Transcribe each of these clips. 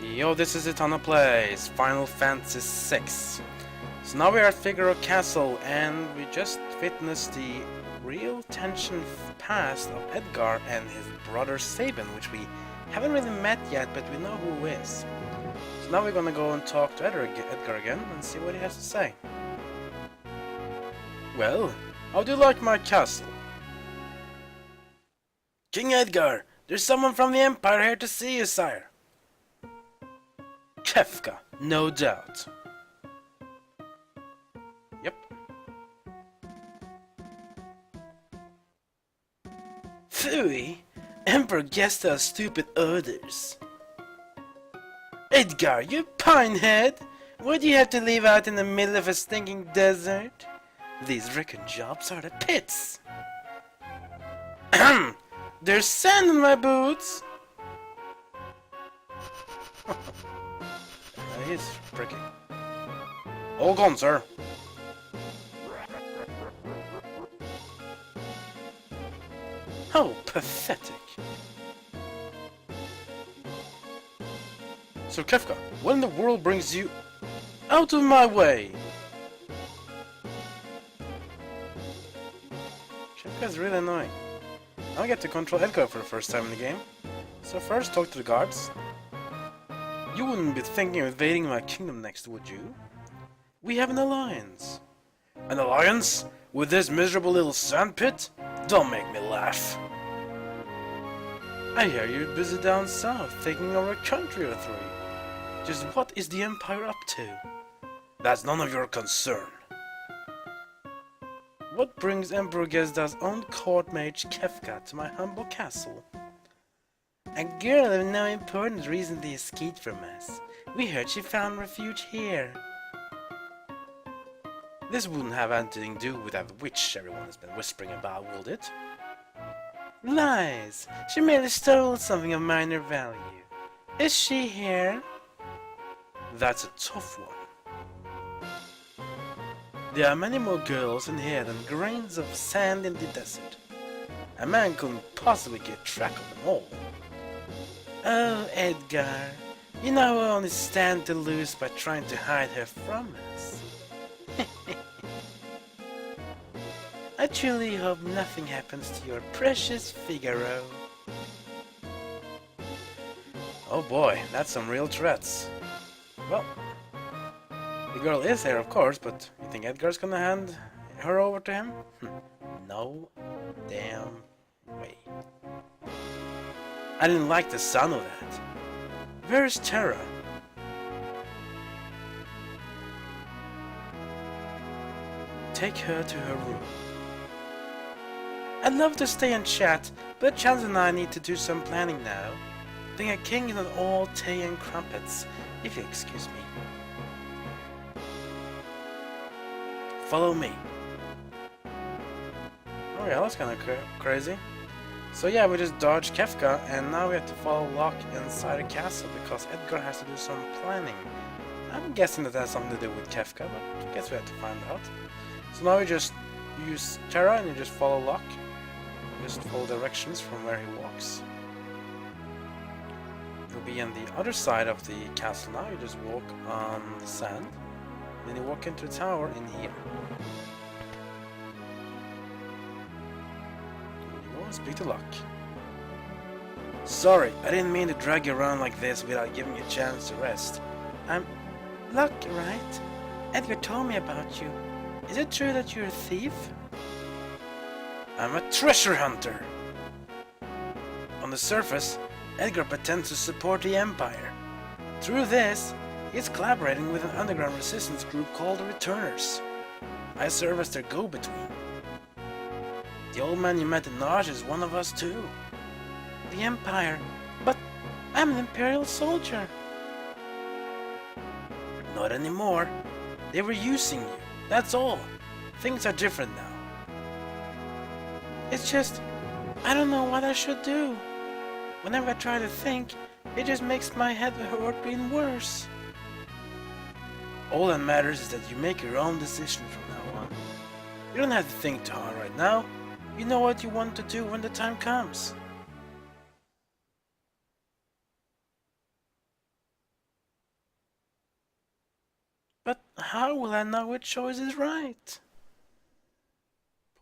Yo, this is it on the place, Final Fantasy VI. So now we are at Figaro Castle, and we just witnessed the real tension past of Edgar and his brother Sabin, which we haven't really met yet, but we know who is. So now we're gonna go and talk to Edgar again and see what he has to say. Well, how do you like my castle? King Edgar, there's someone from the Empire here to see you, sire. Kefka, no doubt. Yep. Phooey, Emperor gets those stupid orders. Edgar, you pinehead! Why do you have to live out in the middle of a stinking desert? These recon jobs are the pits. Ahem! There's sand in my boots! He's pricky. All gone, sir. How pathetic. Sir Kefka, what in the world brings you out of my way? Kefka's really annoying. I get to control Edgar for the first time in the game. So first talk to the guards. You wouldn't be thinking of invading my kingdom next, would you? We have an alliance. An alliance? With this miserable little sandpit? Don't make me laugh. I hear you're busy down south, taking over a country or three. Just what is the Empire up to? That's none of your concern. What brings Emperor Gezda's own court mage Kefka to my humble castle? A girl of no importance recently escaped from us. We heard she found refuge here. This wouldn't have anything to do with that witch everyone has been whispering about, would it? Lies! She merely stole something of minor value. Is she here? That's a tough one. There are many more girls in here than grains of sand in the desert. A man couldn't possibly keep track of them all. Oh, Edgar, you know we only stand to lose by trying to hide her from us. I truly hope nothing happens to your precious Figaro. Oh boy, that's some real threats. Well, the girl is here, of course, but you think Edgar's gonna hand her over to him? No damn way. I didn't like the sound of that. Where's Terra? Take her to her room. I'd love to stay and chat, but Chance and I need to do some planning now. Being a king is not all tea and crumpets, if you excuse me. Follow me. Oh yeah, that's kinda crazy. So yeah, we just dodged Kefka, and now we have to follow Locke inside a castle because Edgar has to do some planning. I'm guessing that has something to do with Kefka, but I guess we have to find out. So now we just use Terra and you just follow Locke. Just follow directions from where he walks. You'll be on the other side of the castle now. You just walk on the sand. Then you walk into the tower in here. Speak to Locke. Sorry, I didn't mean to drag you around like this without giving you a chance to rest. I'm Locke, right? Edgar told me about you. Is it true that you're a thief? I'm a treasure hunter. On the surface, Edgar pretends to support the Empire. Through this, he's collaborating with an underground resistance group called the Returners. I serve as their go-between. The old man you met in Naj is one of us too. The Empire? But I'm an Imperial soldier. Not anymore. They were using you, that's all. Things are different now. It's just, I don't know what I should do. Whenever I try to think, it just makes my head hurt being worse. All that matters is that you make your own decision from now on. You don't have to think too hard right now. You know what you want to do when the time comes. How will I know which choice is right?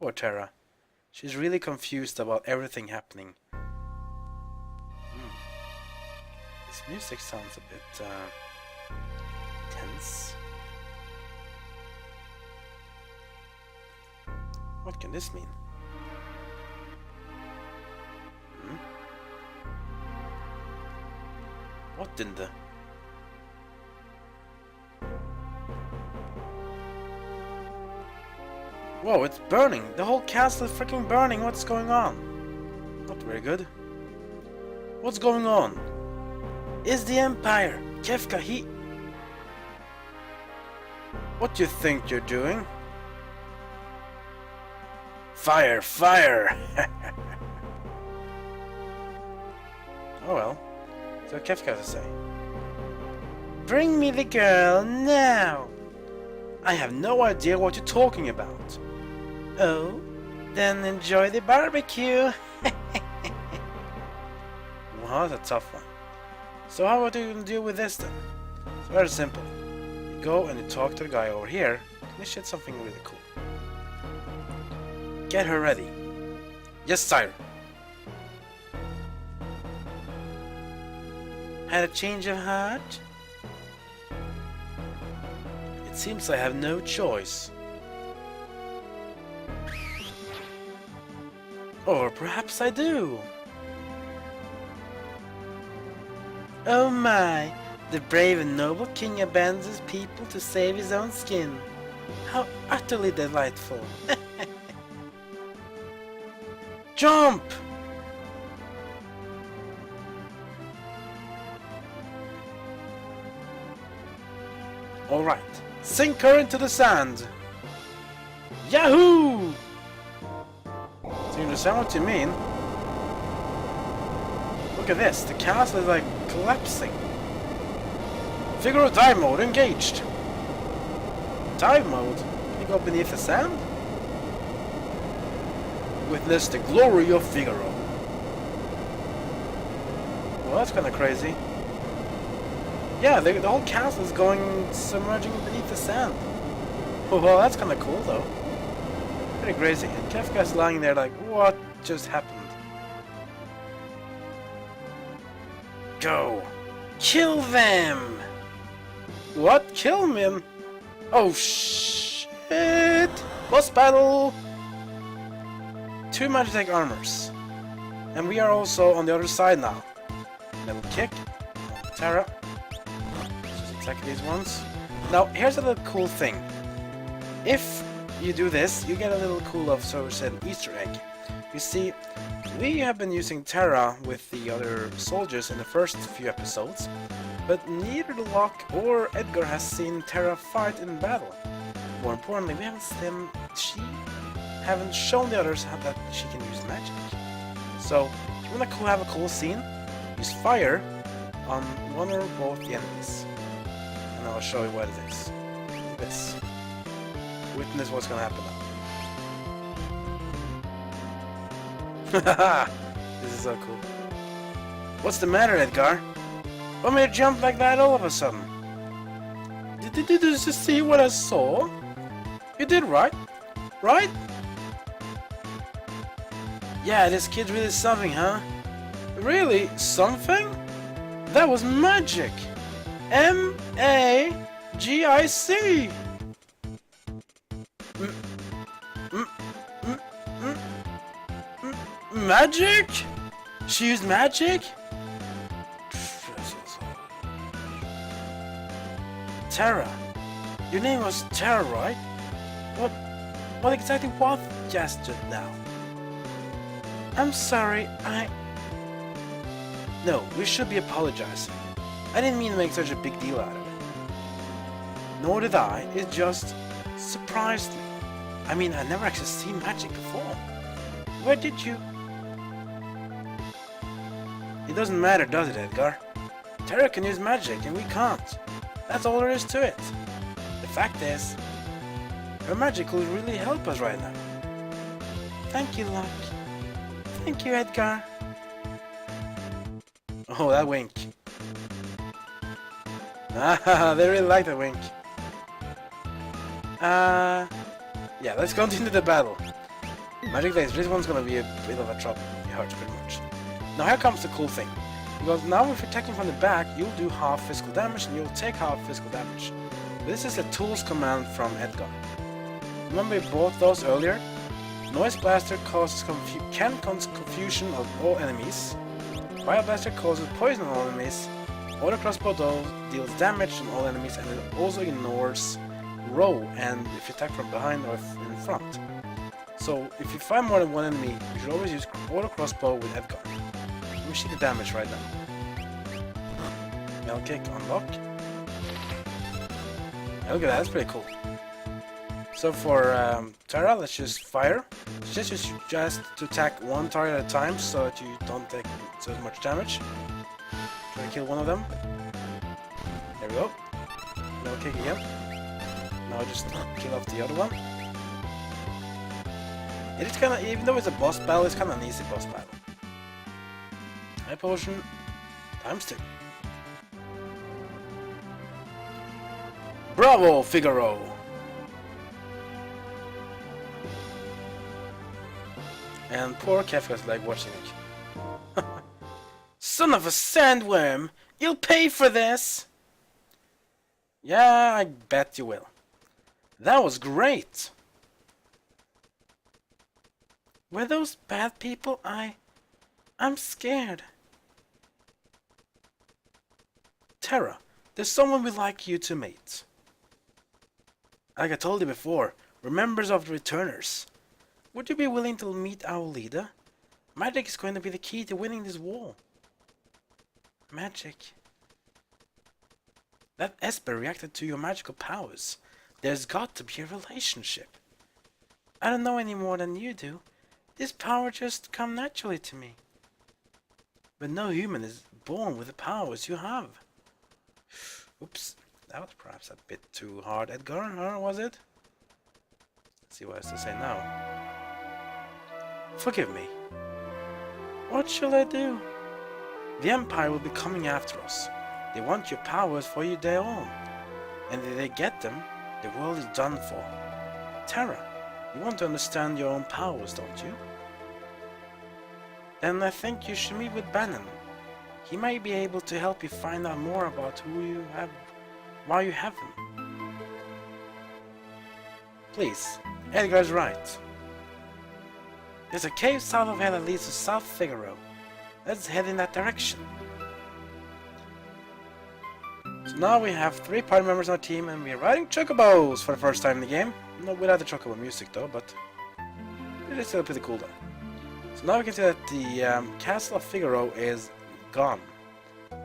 Poor Terra. She's really confused about everything happening. This music sounds a bit tense. What can this mean? What in the... Whoa, it's burning! The whole castle is freaking burning! What's going on? Not very good. What's going on? Is the Empire! Kefka, he... What do you think you're doing? Fire! Fire! Oh well. So Kefka has to say. Bring me the girl now! I have no idea what you're talking about. Oh, then enjoy the barbecue! Well, that's a tough one. So how are you going to deal with this then? It's very simple. You go and you talk to the guy over here, and initiate something really cool. Get her ready. Yes, sire. Had a change of heart? It seems I have no choice. Or perhaps I do. Oh my, the brave and noble king abandons his people to save his own skin. How utterly delightful. Jump! Alright, sink her into the sand. Yahoo! Do you understand what you mean? Look at this, the castle is like collapsing. Figaro dive mode engaged. Dive mode? Can you go beneath the sand? Witness the glory of Figaro. Well, that's kind of crazy. Yeah, the whole castle is going submerging beneath the sand. Well, that's kind of cool though. Pretty crazy. And Kefka's lying there like, what just happened? Go! Kill them! What? Kill him? Oh shit! Boss battle! 2 Magitek Armors. And we are also on the other side now. Level kick. Terra. Just attack these ones. Now, here's a little cool thing. If you do this, you get a little cool of, so said, Easter egg. You see, we have been using Terra with the other soldiers in the first few episodes, but neither Locke or Edgar has seen Terra fight in battle. More importantly, we haven't shown the others how that she can use magic. So, if you want to have a cool scene, use fire on one or both the enemies. And I'll show you what it is. This. Witness what's gonna happen now. This is so cool. What's the matter, Edgar? What made you jump like that all of a sudden? Did you just see what I saw? You did, right? Right? Yeah, this kid's really something, huh? Really? Something? That was magic! M-A-G-I-C! Magic? She used magic? Terra. Your name was Terra, right? What exactly was just now? I'm sorry, No, we should be apologizing. I didn't mean to make such a big deal out of it. Nor did I, it just surprised me. I mean, I never actually seen magic before. Where did you... It doesn't matter, does it, Edgar? Terra can use magic and we can't. That's all there is to it. The fact is, her magic will really help us right now. Thank you, Locke. Thank you, Edgar. Oh, that wink. Ah, they really like that wink. Yeah, let's continue the battle. Magic Days, this one's gonna be a bit of a trouble. It hurts pretty much. Now here comes the cool thing. Because now if you're attacking from the back, you'll do half physical damage and you'll take half physical damage. This is a tools command from Edgar. Remember we bought those earlier? Noise Blaster can cause confusion of all enemies. Fire Blaster causes poison on all enemies. Auto Crossbow deals damage on all enemies and it also ignores row and if you attack from behind or in front. So if you find more than one enemy, you should always use Auto Crossbow with Edgar. Let me see the damage right now. Metal Kick on Locke. Yeah, look at that, that's pretty cool. So for Terra, let's just fire. Let's just to attack one target at a time so that you don't take so much damage. Try to kill one of them. There we go. Metal Kick again. Now just kill off the other one. It is kinda, even though it's a boss battle, it's kinda an easy boss battle. High potion, ×2. Bravo, Figaro! And poor Kefka's like watching it. Son of a sandworm! You'll pay for this! Yeah, I bet you will. That was great! Were those bad people? I'm scared. Terra, there's someone we'd like you to meet. Like I told you before, we're members of the Returners. Would you be willing to meet our leader? Magic is going to be the key to winning this war. Magic. That Esper reacted to your magical powers. There's got to be a relationship. I don't know any more than you do. This power just come naturally to me. But no human is born with the powers you have. Oops, that was perhaps a bit too hard, Edgar, or was it? Let's see what has to say now. Forgive me. What shall I do? The Empire will be coming after us. They want your powers for their own. And if they get them, the world is done for. Terra, you want to understand your own powers, don't you? Then I think you should meet with Bannon. He might be able to help you find out more about who you have, why you have them. Please, Edgar's right. There's a cave south of here that leads to South Figaro. Let's head in that direction. So now we have 3 party members on our team and we're riding Chocobos for the first time in the game. Not without the Chocobo music though, but it is still pretty cool though. So now we can see that the Castle of Figaro is gone.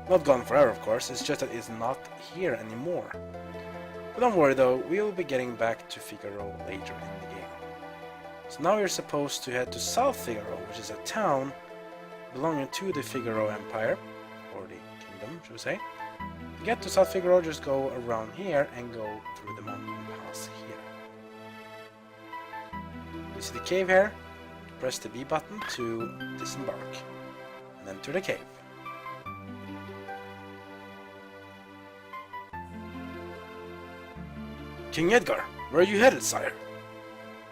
Not gone forever of course, it's just that it's not here anymore. But don't worry though, we'll be getting back to Figaro later in the game. So now we're supposed to head to South Figaro, which is a town belonging to the Figaro Empire, or the kingdom, should we say. To get to South Figaro, just go around here and go through the mountain pass here. You see the cave here? Press the B button to disembark, and then to the cave. King Edgar, where are you headed, sire?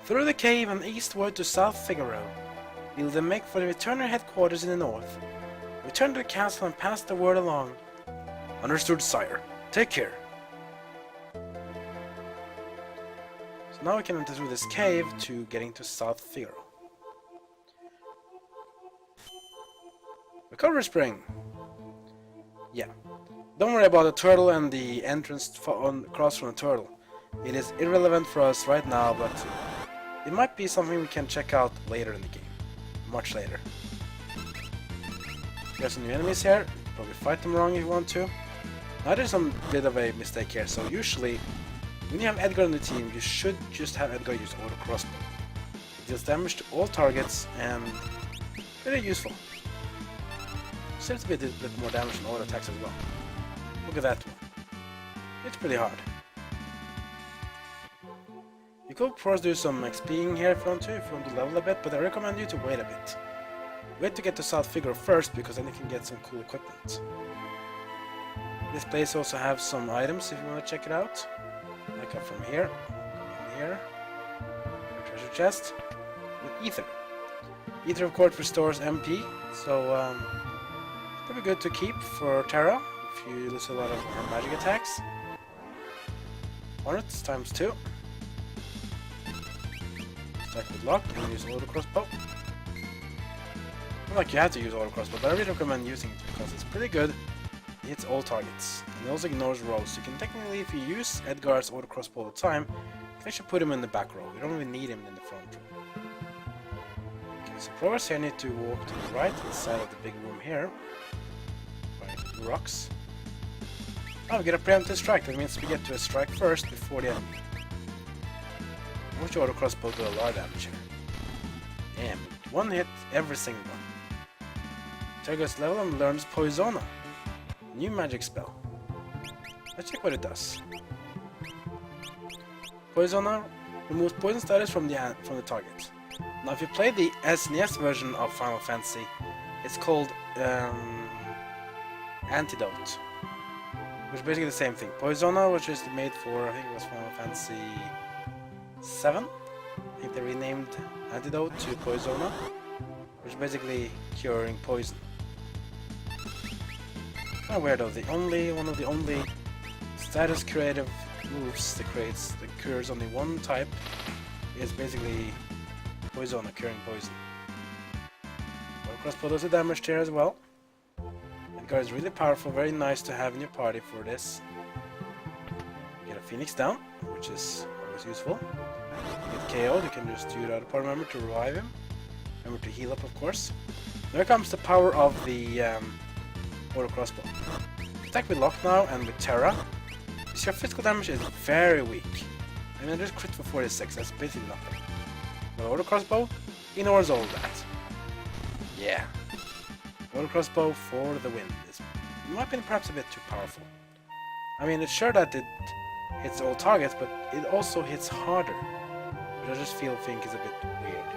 Through the cave and eastward to South Figaro. We'll then make for the Returner headquarters in the north. Return to the castle and pass the word along. Understood, sire. Take care. So now we can enter through this cave to getting to South Figaro. Recovery spring. Yeah. Don't worry about the turtle and the entrance across from the turtle. It is irrelevant for us right now, but it might be something we can check out later in the game. Much later. There's some new enemies here. Probably fight them wrong if you want to. Now there's some bit of a mistake here. So usually, when you have Edgar on the team, you should just have Edgar use auto crossbow. It deals damage to all targets and very useful. Seems to be a bit more damage on auto attacks as well. Look at that one. It's pretty hard. You could of course do some XPing here if you want to level a bit, but I recommend you to wait a bit. Wait to get to South Figaro first, because then you can get some cool equipment. This place also has some items if you want to check it out. Like up from here. here. A treasure chest with ether. Ether, of course, restores MP, so pretty good to keep for Terra if you lose a lot of her magic attacks. Hornets times 2. Stack with Locke and use auto crossbow. Not like you have to use auto crossbow, but I really recommend using it because it's pretty good. It hits all targets and it also ignores rows. You can technically, if you use Edgar's auto crossbow all the time, you can actually put him in the back row. You don't really need him in the front row. Okay, so progress here, I need to walk to the right inside of the big room here. Right, rocks. Oh, we get a preemptive strike. That means we get to a strike first before the enemy. I want your auto crossbow to do a lot of damage here. Damn, one hit every single one. Terra gets level and learns Poisona. New magic spell. Let's check what it does. Poisona removes poison status from the target. Now, if you play the SNES version of Final Fantasy, it's called Antidote, which is basically the same thing. Poisona, which is made for, I think it was Final Fantasy VII. I think they renamed Antidote to Poisona, which is basically curing poison. Kind of weird though. One of the only status creative moves that cures only one type is basically Poisona, curing poison. Auto crossbow does the damage here as well. Edgar is really powerful, very nice to have in your party for this. Get a Phoenix down, which is always useful. Get KO'd, you can just do the other party member to revive him. Remember to heal up, of course. There comes the power of the auto crossbow. Attack with Locke now and with Terra. Your physical damage is very weak. I mean, I just crit for 46, that's basically nothing. But auto crossbow ignores all that. Yeah. Auto crossbow for the win. This might be perhaps a bit too powerful. I mean, it's sure that it hits all targets, but it also hits harder. Which I just think is a bit weird.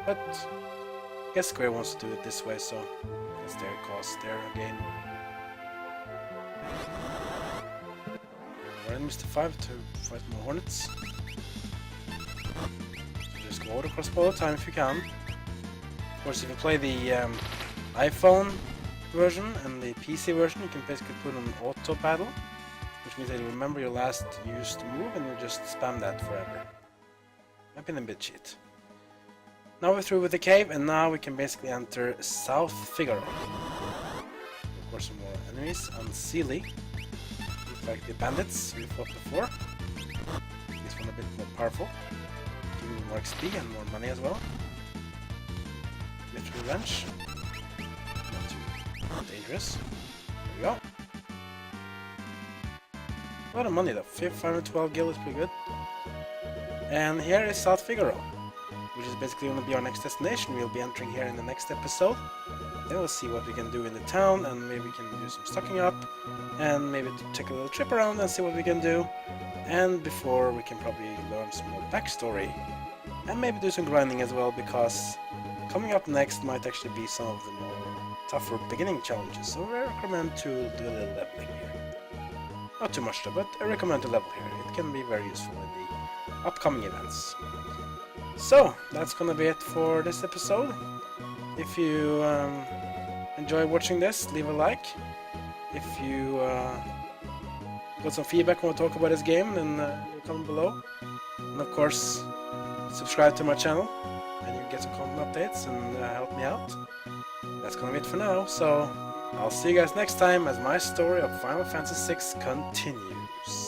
But I guess Square wants to do it this way, so that's their cost there again. We're in Mr. 5 to fight more hornets. So just go auto crossbow all the time if you can. Of course, if you play the iPhone version and the PC version, you can basically put on auto battle, which means that you remember your last used move and you just spam that forever. Might be a bit cheat. Now we're through with the cave, and now we can basically enter South Figaro. Of course, some more enemies. Unseelie. Like the bandits we fought before. This one a bit more powerful. Giving me more XP and more money as well. Get revenge. Not too dangerous. There we go. A lot of money though. 512 gil is pretty good. And here is South Figaro, which is basically going to be our next destination. We'll be entering here in the next episode. Then we'll see what we can do in the town, and maybe we can do some stocking up, and maybe take a little trip around and see what we can do. And before, we can probably learn some more backstory, and maybe do some grinding as well, because coming up next might actually be some of the more tougher beginning challenges. So I recommend to do a little leveling here. Not too much though, but I recommend to level here. It can be very useful in the upcoming events. So, that's gonna be it for this episode. If you enjoy watching this, leave a like. If you got some feedback and want to talk about this game, then comment below. And of course, subscribe to my channel, and you can get some content updates and help me out. That's gonna be it for now, so I'll see you guys next time as my story of Final Fantasy VI continues.